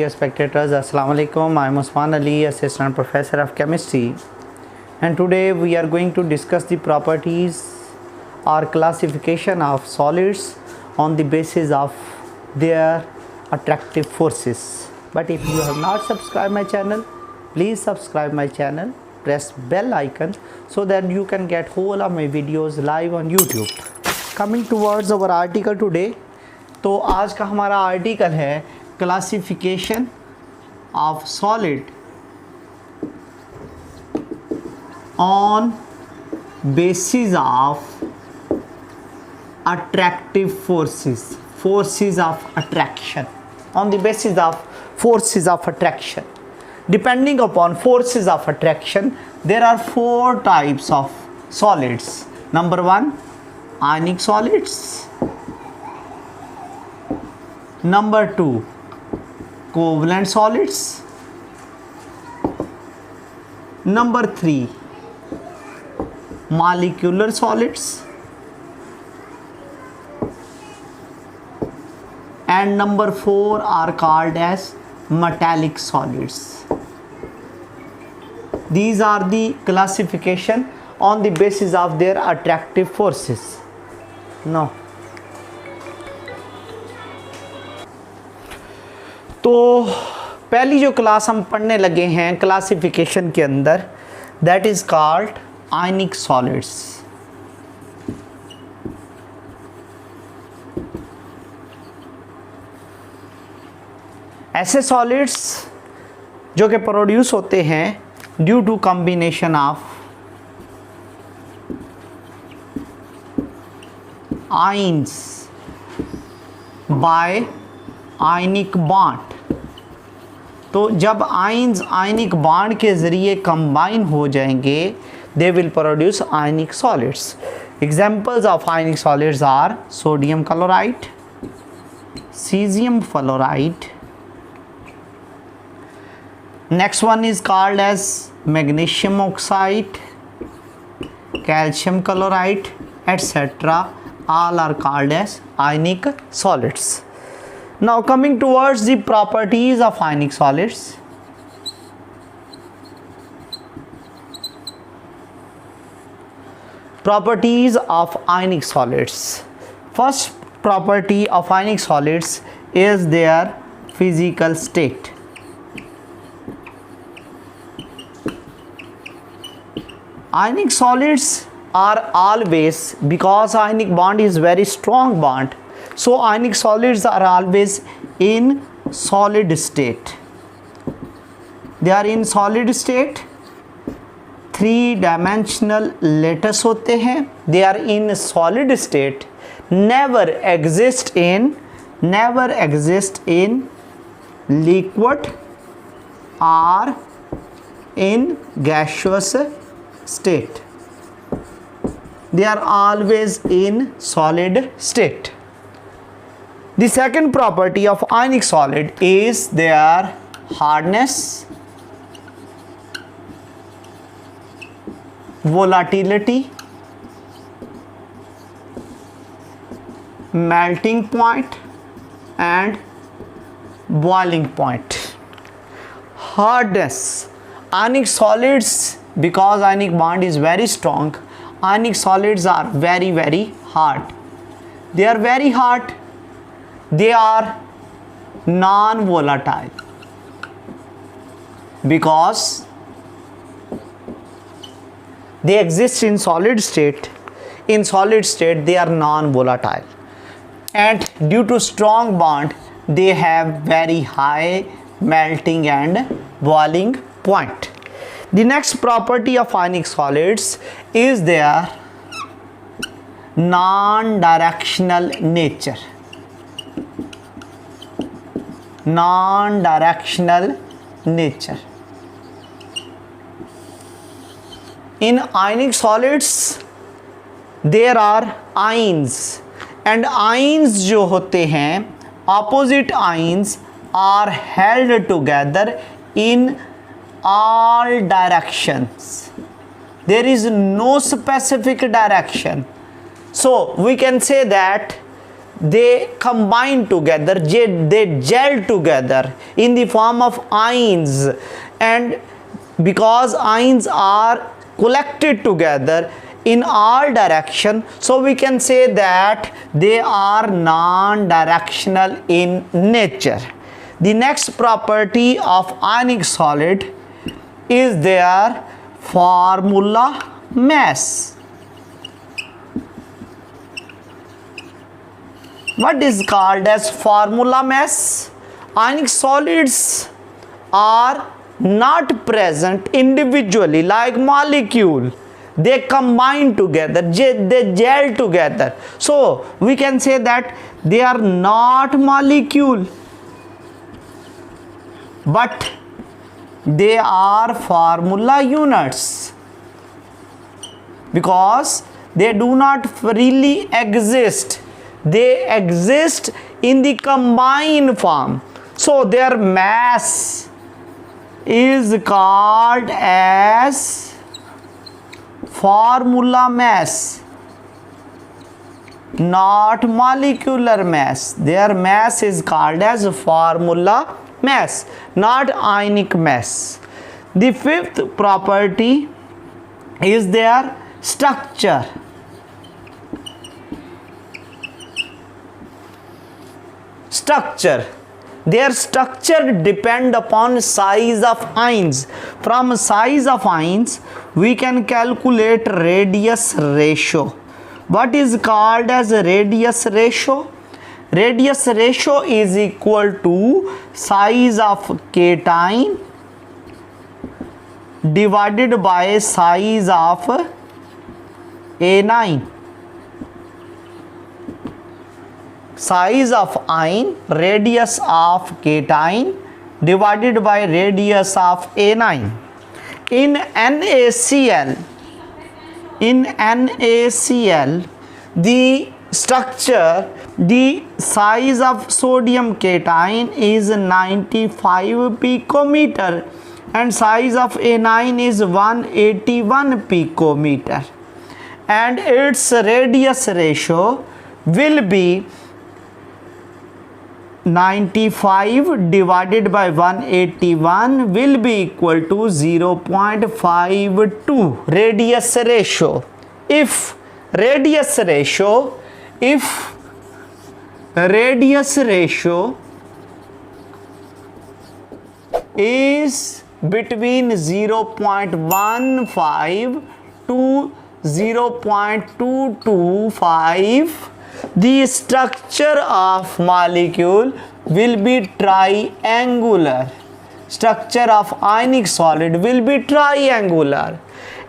dear spectators, Assalamu alaikum. I am Usman Ali, Assistant Professor of Chemistry, and today we are going to discuss the properties or classification of solids on the basis of their attractive forces. But if you have not subscribed my channel, please subscribe my channel, press bell icon so that you can get whole of my videos live on YouTube. Coming towards our article today, तो आज का हमारा article है classification of solid on basis of attractive forces of attraction, on the basis of forces of attraction. Depending upon forces of attraction, there are four types of solids. Number one, ionic solids. Number two, covalent solids. Number three, molecular solids. And number four are called as metallic solids. These are the classification on the basis of their attractive forces. Now, तो पहली जो class हम पढ़ने लगे हैं classification के अंदर, that is called ionic solids. ऐसे सॉलिड्स जो कि प्रोड्यूस होते हैं due to combination of ions by ionic bond. तो जब आयंस आयनिक बॉन्ड के ज़रिए कंबाइन हो जाएंगे, they will produce ionic solids. Examples of ionic solids are sodium chloride, caesium fluoride. Next one is called as magnesium oxide, calcium chloride, etc. All are called as ionic solids. Now coming towards the properties of ionic solids. Properties of ionic solids. First property of ionic solids is their physical state. Ionic solids are always, because ionic bond is very strong bond, so ionic solids are always in solid state. They are in solid state. 3-dimensional lattice होते हैं. They are in solid state. Never exist in liquid or in gaseous state. They are always in solid state. The second property of ionic solid is their hardness, volatility, melting point and boiling point. Hardness. Ionic solids, because ionic bond is very strong, ionic solids are very hard. They are very hard. They are non-volatile because they exist in solid state. In solid state they are non-volatile, and due to strong bond they have very high melting and boiling point. The next property of ionic solids is their non-directional nature. Non-directional nature. In ionic solids there are ions, and ions जो होते हैं, opposite ions are held together in all directions. There is no specific direction. So we can say that they combine together, they gel together in the form of ions, and because ions are collected together in all direction, so we can say that they are non-directional in nature. The next property of ionic solid is their formula mass. What is called as formula mass? Ionic solids are not present individually like molecule. They combine together, they gel together. So we can say that they are not molecule, but they are formula units, because they do not freely exist. They exist in the combined form. So their mass is called as formula mass, not molecular mass. Their mass is called as formula mass, not ionic mass. The fifth property is their structure. Their structure depend upon size of ions. From size of ions we can calculate radius ratio. What is called as radius ratio? Radius ratio is equal to size of cation divided by size of anion. Size of ion, radius of cation divided by radius of anion. In NaCl, the structure, the size of sodium cation is 95 picometer and size of anion is 181 picometer, and its radius ratio will be 95 divided by 181 will be equal to 0.52 radius ratio. If radius ratio is between 0.15 to 0.225, the structure of molecule will be triangular. Structure of ionic solid will be triangular.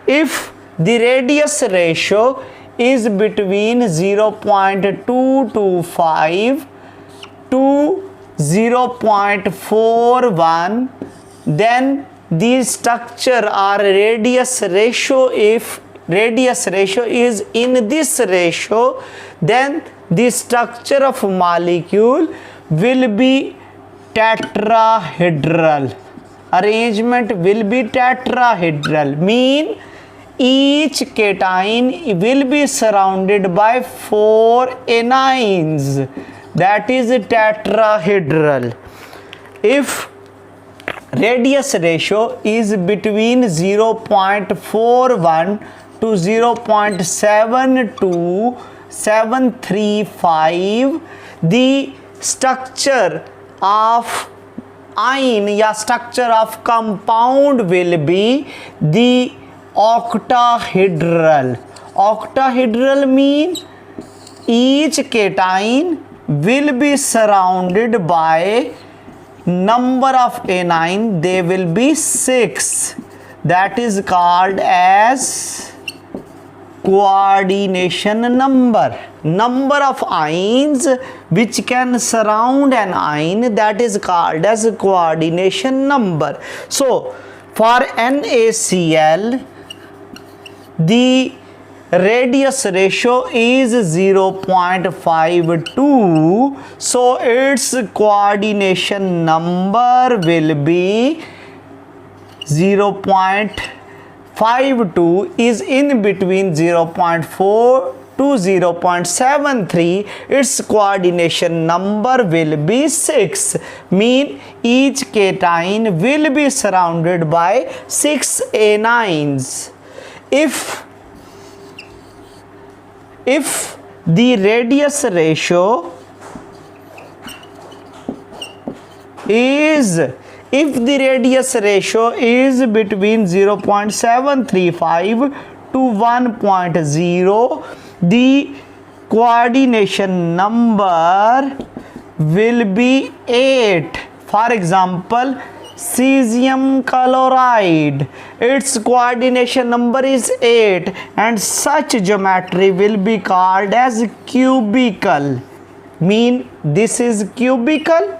If the radius ratio is between 0.225 to 0.41, then the structure or radius ratio, if radius ratio is in this ratio, then the structure of molecule will be tetrahedral. Arrangement will be tetrahedral, mean each cation will be surrounded by 4 anions, that is tetrahedral. If radius ratio is between 0.41 to 0.72735, the structure of ion या structure of compound will be the octahedral. Octahedral means each cation will be surrounded by number of anion, they will be 6. That is called as coordination number. Number of ions which can surround an ion, that is called as coordination number. So for NaCl, the radius ratio is 0.52, so its coordination number will be 0.52 is in between 0.4 to 0.73, its coordination number will be 6. Mean each cation will be surrounded by 6 anions. If the radius ratio is between 0.735 to 1.0, the coordination number will be 8. For example, cesium chloride, its coordination number is 8, and such geometry will be called as cubical. Mean this is cubical.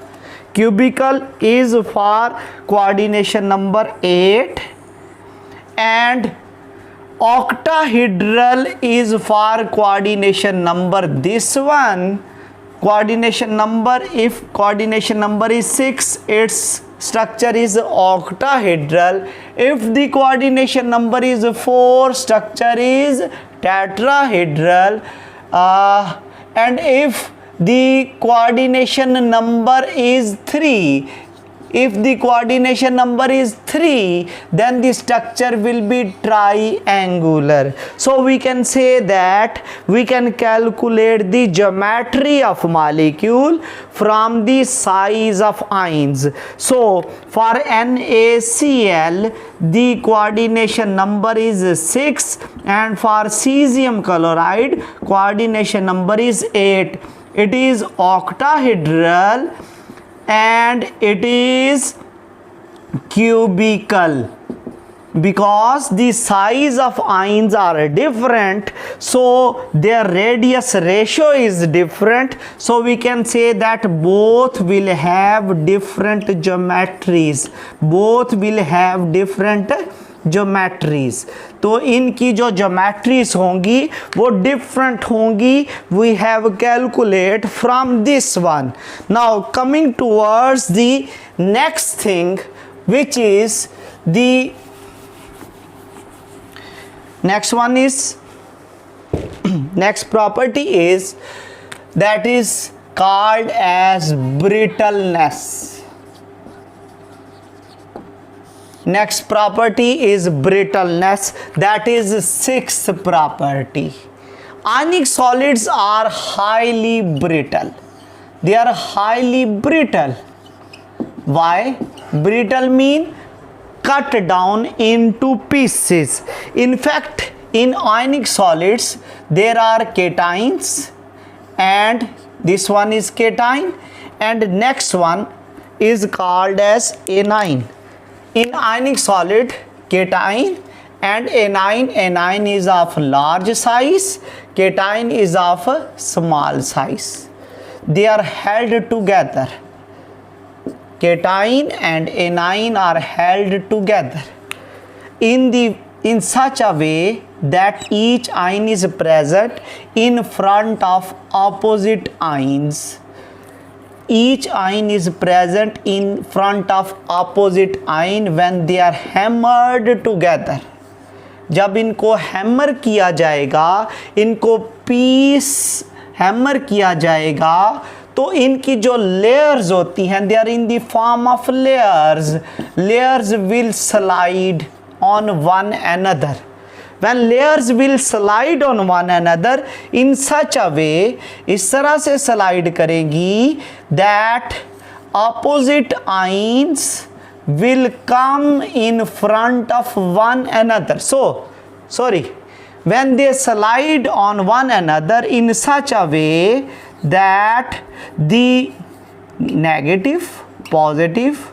Cubical is for coordination number 8, and octahedral is for coordination number this one. Coordination number, if coordination number is 6, its structure is octahedral. If the coordination number is 4, structure is tetrahedral. And if the coordination number is 3, then the structure will be triangular. So we can say that we can calculate the geometry of molecule from the size of ions. So for NaCl, the coordination number is 6, and for cesium chloride, coordination number is 8. It is octahedral and it is cubical. Because the size of ions are different, so their radius ratio is different, so we can say that both will have different geometries. तो इनकी जो geometries होंगी वो different होंगी. We have calculate from this one. Now coming towards the next thing, which is the next one is next property is that is called as brittleness. Next property is brittleness, that is sixth property. Ionic solids are highly brittle. They are highly brittle. Why? Brittle mean cut down into pieces. In fact, in ionic solids there are cations, and this one is cation, and next one is called as anion. In ionic solid, cation and anion, anion is of large size, cation is of small size. They are held together. Cation and anion are held together in such a way that each ion is present in front of opposite ions. Each ion is present in front of opposite ion when they are hammered together. जब इनको hammer किया जाएगा, इनको piece hammer किया जाएगा, तो इनकी जो लेयर्स होती हैं, they are in the form of layers. Layers will slide on one another. When layers will slide on one another in such a way, इस तरह से slide करेंगी that opposite ions will come in front of one another. When they slide on one another in such a way that the negative, positive,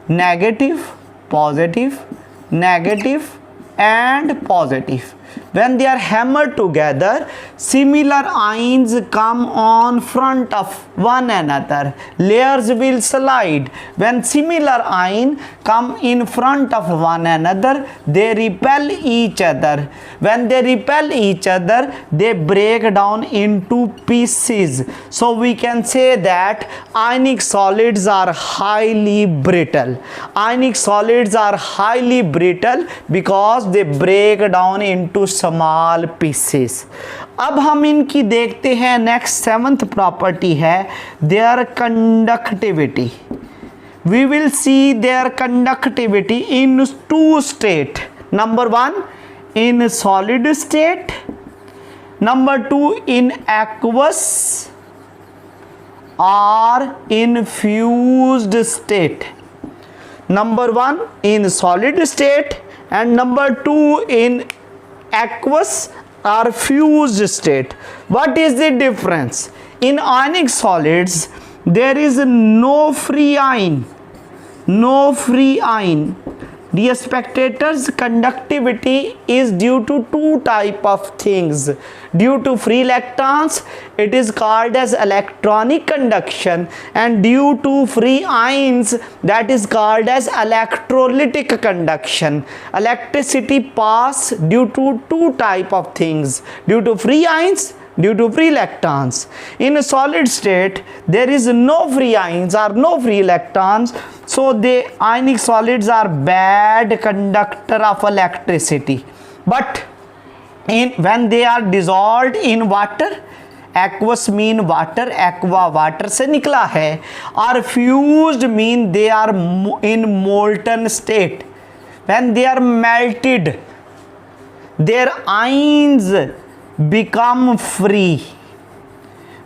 negative, positive, negative and positive, when they are hammered together, similar ions come on front of one another. Layers will slide. When similar ions come in front of one another, they repel each other. When they repel each other, they break down into pieces. So we can say that ionic solids are highly brittle. Ionic solids are highly brittle because they break down into small pieces. अब हम इनकी देखते हैं। Next 7th property है their conductivity. We will see their conductivity in 2 state. Number 1 in solid state, number 2 in aqueous or in fused state. Number 1 in solid state and number 2 in aqueous or fused state. What is the difference? In ionic solids there is no free ion. No free ion. Dear spectators, conductivity is due to 2 type of things. Due to free electrons, it is called as electronic conduction, and due to free ions, that is called as electrolytic conduction. Electricity pass due to 2 type of things, due to free ions, due to free electrons. In a solid state there is no free ions or no free electrons, so the ionic solids are bad conductor of electricity. But when they are dissolved in water, aqueous mean water, aqua water से निकला है, और fused mean they are in molten state. When they are melted, their ions become free.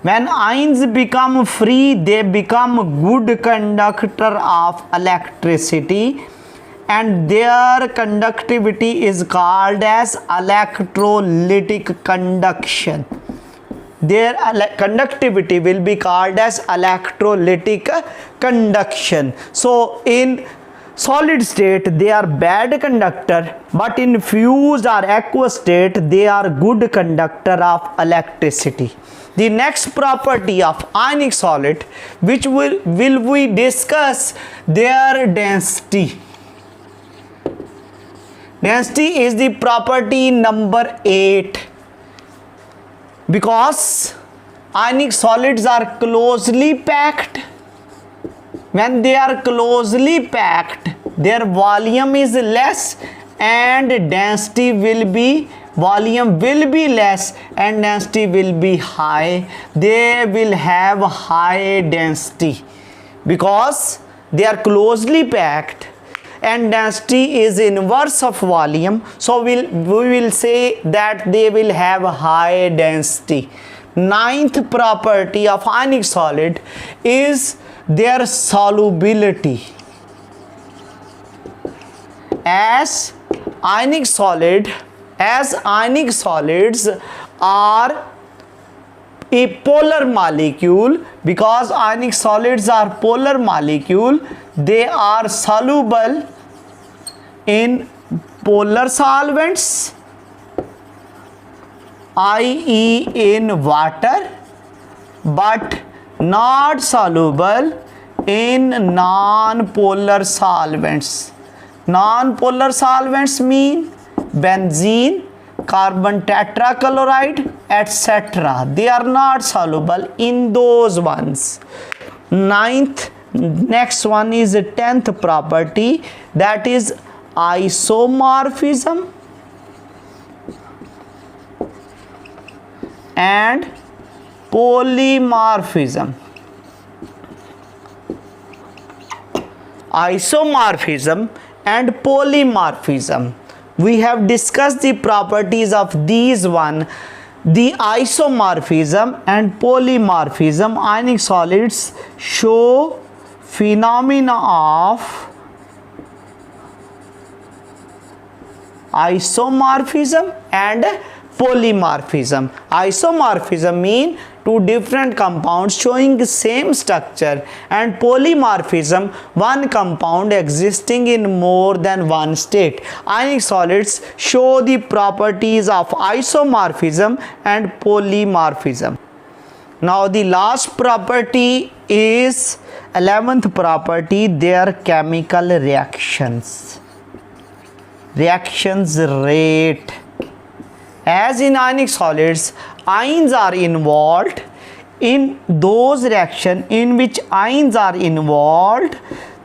When ions become free, they become good conductor of electricity, and their conductivity is called as electrolytic conduction. Their conductivity will be called as electrolytic conduction. So in solid state they are bad conductor, but in fused or aqueous state they are good conductor of electricity. The next property of ionic solid, which will we discuss, their density. Density is the property number 8. Because ionic solids are closely packed, when they are closely packed, their volume is less and density will be, volume will be less and density will be high. They will have high density because they are closely packed and density is inverse of volume, so we will say that they will have high density. 9th property of ionic solid is their solubility. As ionic solids are a polar molecule, because ionic solids are polar molecule, they are soluble in polar solvents, i.e. in water, but not soluble in non-polar solvents. Non-polar solvents mean benzene, carbon tetrachloride, etc. They are not soluble in those ones. Next one is the 10th property, that is isomorphism and polymorphism. Isomorphism and polymorphism. We have discussed the properties of these one. The isomorphism and polymorphism, ionic solids show phenomena of isomorphism and polymorphism. Isomorphism mean two different compounds showing the same structure, and polymorphism, one compound existing in more than one state. Ionic solids show the properties of isomorphism and polymorphism. Now the last property is 11th property, their chemical reactions. Reactions rate. As in ionic solids, ions are involved. In those reactions in which ions are involved,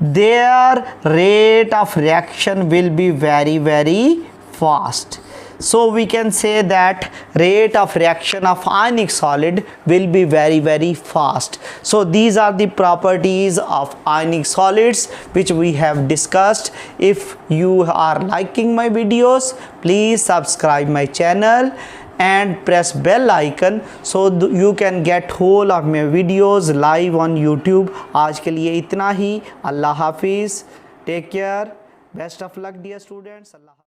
their rate of reaction will be very fast. so we can say that rate of reaction of ionic solid will be very fast. So these are the properties of ionic solids which we have discussed. If you are liking my videos, please subscribe my channel and press bell icon so you can get whole of my videos live on YouTube. आज के लिए इतना ही. अल्लाह हाफिज़. Take care. Best of luck dear students.